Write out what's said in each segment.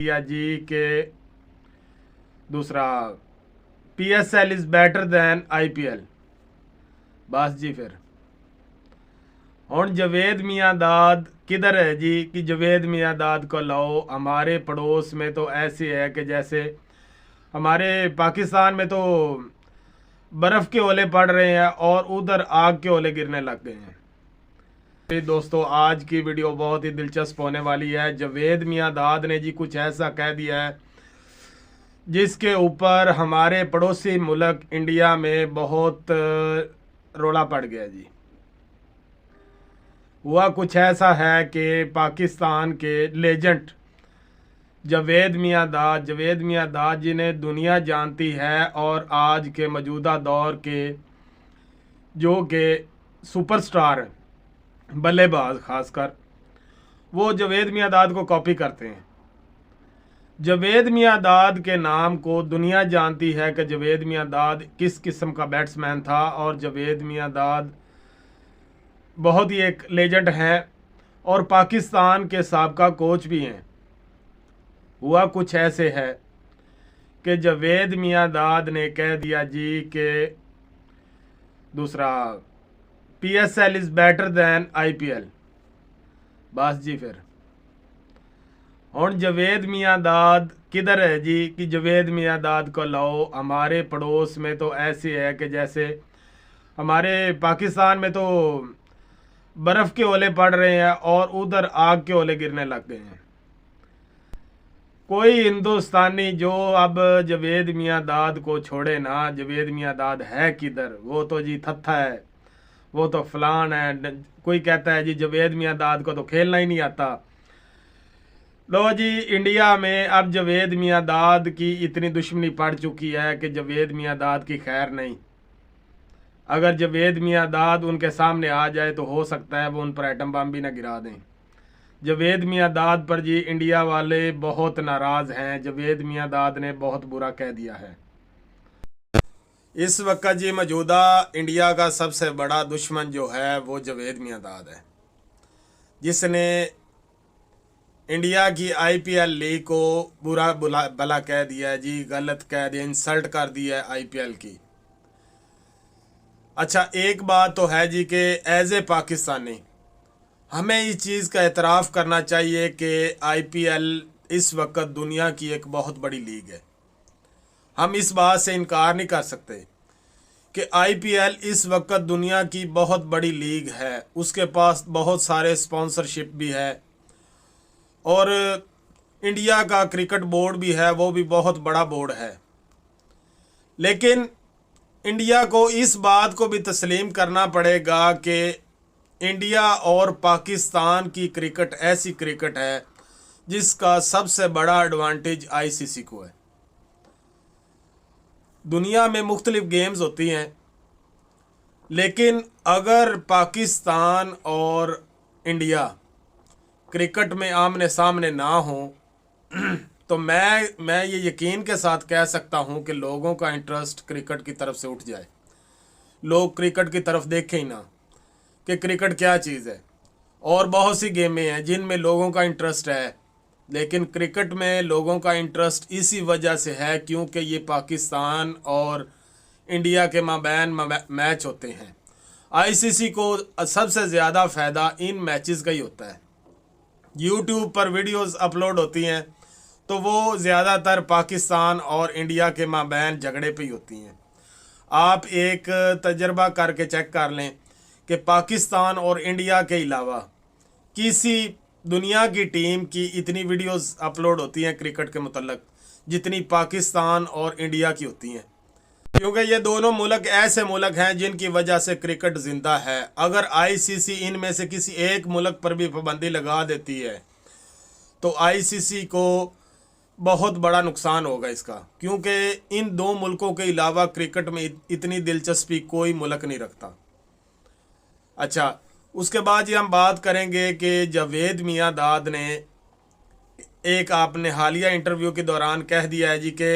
या जी के दूसरा PSL is better than IPL। बस जी फिर हुण जवेद मियाँ दाद किधर है जी कि जवेद मियाँ दाद को लाओ। हमारे पड़ोस में तो ऐसे है कि जैसे हमारे पाकिस्तान में तो बर्फ़ के ओले पड़ रहे हैं और उधर आग के ओले गिरने लग गए हैं। दोस्तों आज की वीडियो बहुत ही दिलचस्प होने वाली है। जवेद मियाँ दाद ने जी कुछ ऐसा कह दिया है जिसके ऊपर हमारे पड़ोसी मुल्क इंडिया में बहुत रोला पड़ गया जी। हुआ कुछ ऐसा है कि पाकिस्तान के लेजेंड जवेद मियाँ दाद जिन्हें दुनिया जानती है और आज के मौजूदा दौर के जो कि सुपरस्टार हैं बल्लेबाज खासकर, वो जवेद मियाँ दाद को कॉपी करते हैं। जवेद मियाँ दाद के नाम को दुनिया जानती है कि जवेद मियाँ दाद किस किस्म का बैट्समैन था और जवेद मियाँ दाद बहुत ही एक लेजेंड हैं और पाकिस्तान के साबका कोच भी हैं। हुआ कुछ ऐसे है कि जवेद मियाँ दाद ने कह दिया जी कि दूसरा PSL is better than IPL। बस जी फिर हुण जवेद मियाँ दाद किधर है जी कि जवेद मियाँ दाद को लाओ। हमारे पड़ोस में तो ऐसे है कि जैसे हमारे पाकिस्तान में तो बर्फ़ के ओले पड़ रहे हैं और उधर आग के ओले गिरने लग गए हैं। कोई हिंदुस्तानी जो अब जवेद मियाँ दाद को छोड़े ना, जवेद मियाँ दाद है किधर, वो तो जी थत्था है, वो तो फलान है। कोई कहता है जी जवेद मियाँ दाद को तो खेलना ही नहीं आता। लो जी, इंडिया में अब जवेद मियाँ दाद की इतनी दुश्मनी पड़ चुकी है कि जवेद मियाँ दाद की खैर नहीं। अगर जवेद मियाँ दाद उनके सामने आ जाए तो हो सकता है वो उन पर एटम बम भी ना गिरा दें। जवेद मियाँ दाद पर जी इंडिया वाले बहुत नाराज़ हैं। जवेद मियाँ दाद ने बहुत बुरा कह दिया है। इस वक्त जी मौजूदा इंडिया का सबसे बड़ा दुश्मन जो है वो जवेद मियाँ दाद है, जिसने इंडिया की IPL लीग को बुरा भला कह दिया है जी, गलत कह दिया, इंसल्ट कर दिया है IPL की। अच्छा, एक बात तो है जी कि एज ए पाकिस्तानी हमें इस चीज़ का एतराफ़ करना चाहिए कि IPL इस वक्त दुनिया की एक बहुत बड़ी लीग है। हम इस बात से इनकार नहीं कर सकते कि IPL इस वक्त दुनिया की बहुत बड़ी लीग है। उसके पास बहुत सारे स्पॉन्सरशिप भी है और इंडिया का क्रिकेट बोर्ड भी है, वो भी बहुत बड़ा बोर्ड है। लेकिन इंडिया को इस बात को भी तस्लीम करना पड़ेगा कि इंडिया और पाकिस्तान की क्रिकेट ऐसी क्रिकेट है जिसका सबसे बड़ा एडवांटेज ICC को है। दुनिया में मुख्तलिफ गेम्स होती हैं, लेकिन अगर पाकिस्तान और इंडिया क्रिकेट में आमने सामने ना हो तो मैं ये यकीन के साथ कह सकता हूँ कि लोगों का इंटरेस्ट क्रिकेट की तरफ से उठ जाए। लोग क्रिकेट की तरफ देखें ही ना कि क्रिकेट क्या चीज़ है। और बहुत सी गेमें हैं जिनमें लोगों का इंटरेस्ट है, लेकिन क्रिकेट में लोगों का इंटरेस्ट इसी वजह से है क्योंकि ये पाकिस्तान और इंडिया के माबैन मैच होते हैं। ICC को सबसे ज़्यादा फ़ायदा इन मैचेस का ही होता है। यूट्यूब पर वीडियोस अपलोड होती हैं तो वो ज़्यादातर पाकिस्तान और इंडिया के माबैन झगड़े पे ही होती हैं। आप एक तजर्बा करके चेक कर लें कि पाकिस्तान और इंडिया के अलावा किसी दुनिया की टीम की इतनी वीडियोस अपलोड होती हैं क्रिकेट के मतलब जितनी पाकिस्तान और इंडिया की होती हैं, क्योंकि ये दोनों मुल्क ऐसे मुल्क हैं जिनकी वजह से क्रिकेट ज़िंदा है। अगर ICC इनमें से किसी एक मुल्क पर भी पाबंदी लगा देती है तो ICC को बहुत बड़ा नुकसान होगा इसका, क्योंकि इन दो मुल्कों के अलावा क्रिकेट में इतनी दिलचस्पी कोई मुल्क नहीं रखता। अच्छा, उसके बाद ये हम बात करेंगे कि जवेद मियाँ दाद ने एक आपने हालिया इंटरव्यू के दौरान कह दिया है जी कि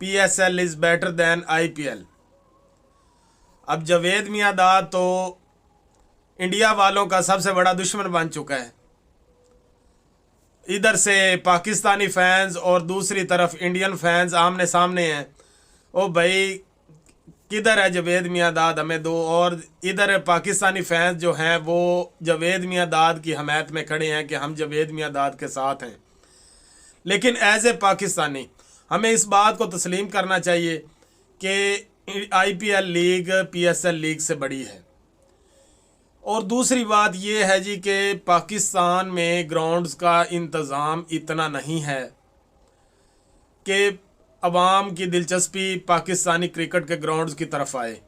PSL is better than IPL। अब जवेद मियाँ दाद तो इंडिया वालों का सबसे बड़ा दुश्मन बन चुका है। इधर से पाकिस्तानी फैंस और दूसरी तरफ इंडियन फैंस आमने सामने हैं। ओ भाई किधर है जावेद मियांदाद, हमें दो। और इधर पाकिस्तानी फैंस जो हैं वो जावेद मियांदाद की हमायत में खड़े हैं कि हम जावेद मियांदाद के साथ हैं। लेकिन एज ए पाकिस्तानी हमें इस बात को तस्लीम करना चाहिए कि आईपीएल लीग पीएसएल लीग से बड़ी है। और दूसरी बात यह है जी कि पाकिस्तान में ग्राउंड्स का इंतज़ाम इतना नहीं है कि अवाम की दिलचस्पी पाकिस्तानी क्रिकेट के ग्राउंड्स की तरफ आए।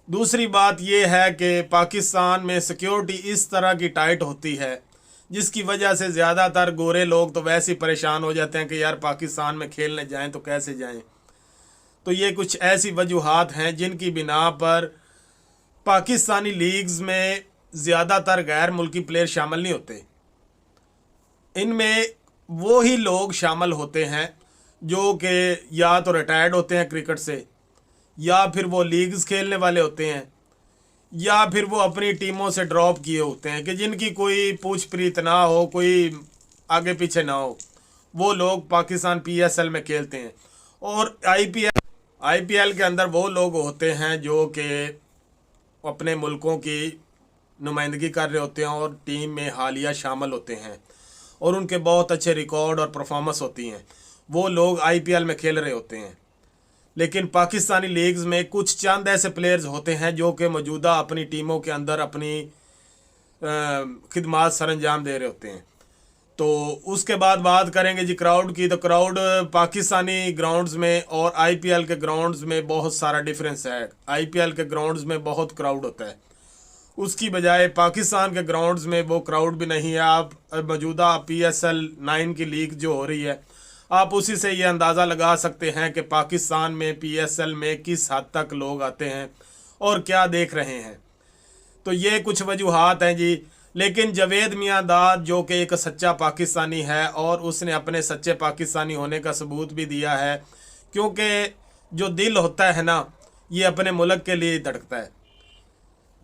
दूसरी बात यह है कि पाकिस्तान में सिक्योरिटी इस तरह की टाइट होती है जिसकी वजह से ज़्यादातर गोरे लोग तो वैसे ही परेशान हो जाते हैं कि यार पाकिस्तान में खेलने जाएं तो कैसे जाएं। तो ये कुछ ऐसी वजूहात हैं जिनकी बिना पर पाकिस्तानी लीग्स में ज़्यादातर गैर मुल्की प्लेयर शामिल नहीं होते। इनमें वो ही लोग शामिल होते हैं जो कि या तो रिटायर्ड होते हैं क्रिकेट से, या फिर वो लीग्स खेलने वाले होते हैं, या फिर वो अपनी टीमों से ड्रॉप किए होते हैं कि जिनकी कोई पूछ प्रीत ना हो, कोई आगे पीछे ना हो। वो लोग पाकिस्तान पीएसएल में खेलते हैं। और आईपीएल के अंदर वो लोग होते हैं जो कि अपने मुल्कों की नुमाइंदगी कर रहे होते हैं और टीम में हालिया शामिल होते हैं और उनके बहुत अच्छे रिकॉर्ड और परफॉर्मेंस होती हैं। वो लोग आईपीएल में खेल रहे होते हैं। लेकिन पाकिस्तानी लीग्स में कुछ चंद ऐसे प्लेयर्स होते हैं जो कि मौजूदा अपनी टीमों के अंदर अपनी खिदमात सरंजाम दे रहे होते हैं। तो उसके बाद बात करेंगे जी क्राउड की। तो क्राउड पाकिस्तानी ग्राउंड्स में और आईपीएल के ग्राउंड्स में बहुत सारा डिफरेंस है। आईपीएल के ग्राउंड्स में बहुत क्राउड होता है, उसकी बजाय पाकिस्तान के ग्राउंड्स में वो क्राउड भी नहीं है। आप मौजूदा पीएसएल 9 की लीग जो हो रही है, आप उसी से ये अंदाज़ा लगा सकते हैं कि पाकिस्तान में पीएसएल में किस हद तक लोग आते हैं और क्या देख रहे हैं। तो ये कुछ वजूहात हैं जी। लेकिन जावेद मियांदाद जो कि एक सच्चा पाकिस्तानी है और उसने अपने सच्चे पाकिस्तानी होने का सबूत भी दिया है, क्योंकि जो दिल होता है ना, ये अपने मुल्क के लिए धड़कता है।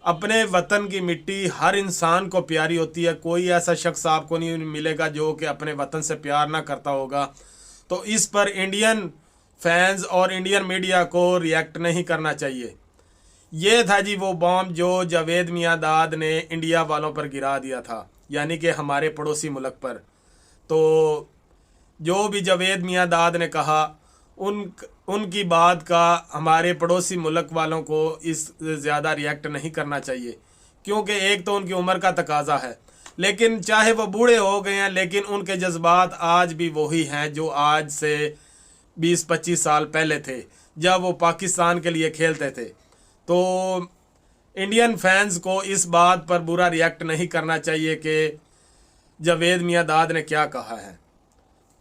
अपने वतन की मिट्टी हर इंसान को प्यारी होती है। कोई ऐसा शख्स आपको नहीं मिलेगा जो कि अपने वतन से प्यार ना करता होगा। तो इस पर इंडियन फैंस और इंडियन मीडिया को रिएक्ट नहीं करना चाहिए। ये था जी वो बॉम्ब जो जावेद मियांदाद ने इंडिया वालों पर गिरा दिया था, यानी कि हमारे पड़ोसी मुल्क पर। तो जो भी जावेद मियांदाद ने कहा उनकी बात का हमारे पड़ोसी मुल्क वालों को इस ज़्यादा रिएक्ट नहीं करना चाहिए, क्योंकि एक तो उनकी उम्र का तकाजा है। लेकिन चाहे वो बूढ़े हो गए हैं, लेकिन उनके जज्बात आज भी वही हैं जो आज से 20-25 साल पहले थे जब वो पाकिस्तान के लिए खेलते थे। तो इंडियन फैंस को इस बात पर बुरा रिएक्ट नहीं करना चाहिए कि जावेद मियांदाद ने क्या कहा है,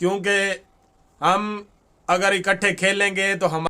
क्योंकि हम अगर इकट्ठे खेलेंगे तो हम